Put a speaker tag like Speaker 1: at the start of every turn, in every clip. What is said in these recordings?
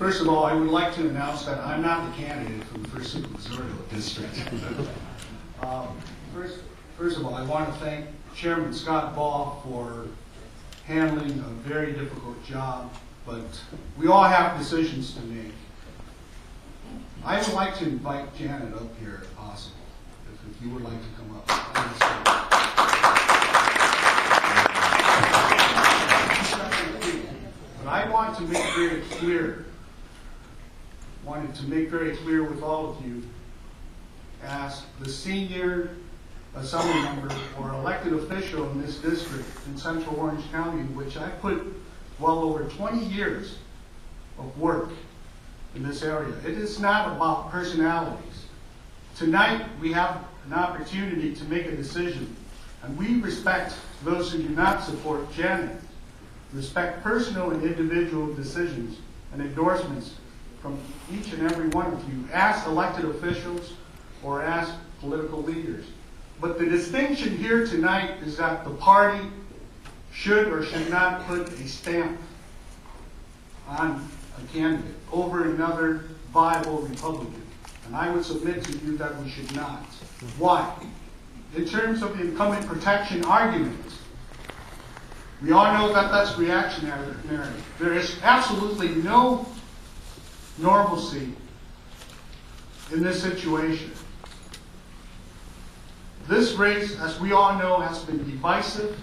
Speaker 1: First of all, I would like to announce that I'm not the candidate for the 1st Supervisorial District. First of all, I want to thank Chairman Scott Ball for handling a very difficult job, but we all have decisions to make. I would like to invite Janet up here if possible, if you would like to come up. But I want to make very clear, with all of you, as the senior assembly member or elected official in this district in Central Orange County, in which I put well over 20 years of work in this area. It is not about personalities. Tonight we have an opportunity to make a decision, and we respect those who do not support Janet, respect personal and individual decisions and endorsements from each and every one of you as elected officials or as political leaders. But the distinction here tonight is that the party should or should not put a stamp on a candidate over another viable Republican. And I would submit to you that we should not. Why? In terms of the incumbent protection argument, we all know that that's reactionary. There is absolutely no normalcy in this situation. This race, as we all know, has been divisive,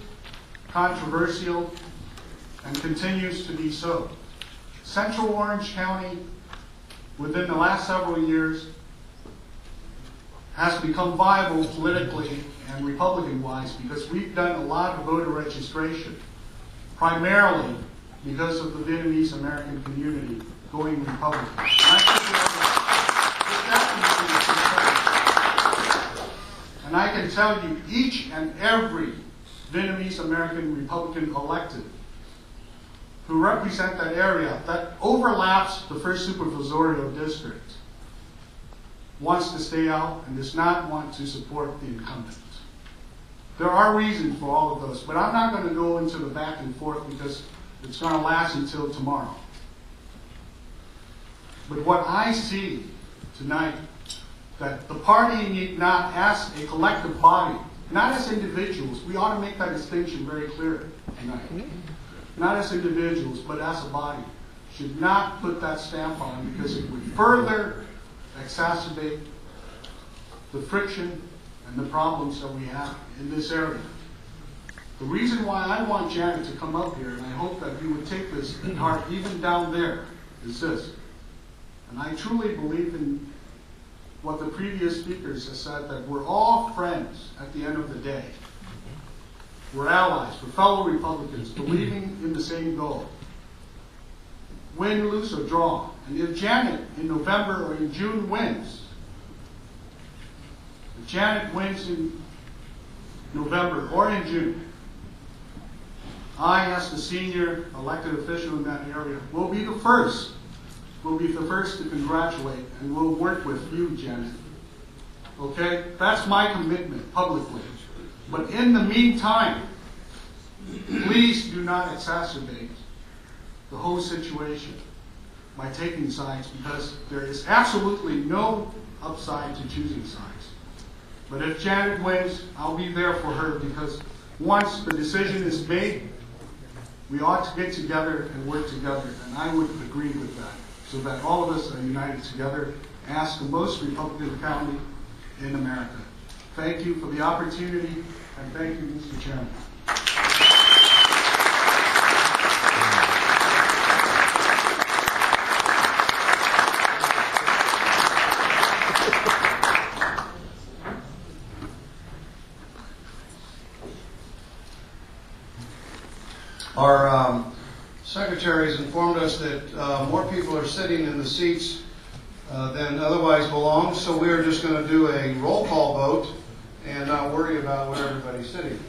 Speaker 1: controversial, and continues to be so. Central Orange County, within the last several years, has become viable politically and Republican-wise because we've done a lot of voter registration, primarily because of the Vietnamese American community going Republican. And I can tell you, each and every Vietnamese American Republican elected who represent that area that overlaps the 1st Supervisorial District wants to stay out and does not want to support the incumbent. There are reasons for all of those, but I'm not going to go into the back and forth because it's going to last until tomorrow. But what I see tonight, that the party need not, as a collective body, not as individuals, we ought to make that distinction very clear tonight. Not as individuals, but as a body, should not put that stamp on because it would further exacerbate the friction and the problems that we have in this area. The reason why I want Janet to come up here, and I hope that you would take this in heart even down there, is this. And I truly believe in what the previous speakers have said, that we're all friends at the end of the day. We're allies, we're fellow Republicans, believing in the same goal. Win, lose, or draw. And if Janet in November or in June wins, if Janet wins in November or in June, I, as the senior elected official in that area, will be the first. We'll be the first to congratulate, and we'll work with you, Janet. Okay? That's my commitment publicly. But in the meantime, please do not exacerbate the whole situation by taking sides, because there is absolutely no upside to choosing sides. But if Janet wins, I'll be there for her, because once the decision is made, we ought to get together and work together, and I would agree with that, so that all of us are united together as the most Republican county in America. Thank you for the opportunity, and thank you, Mr. Chairman.
Speaker 2: Our secretary has informed us that more people are sitting in the seats than otherwise belong, so we are just going to do a roll call vote and not worry about where everybody's sitting.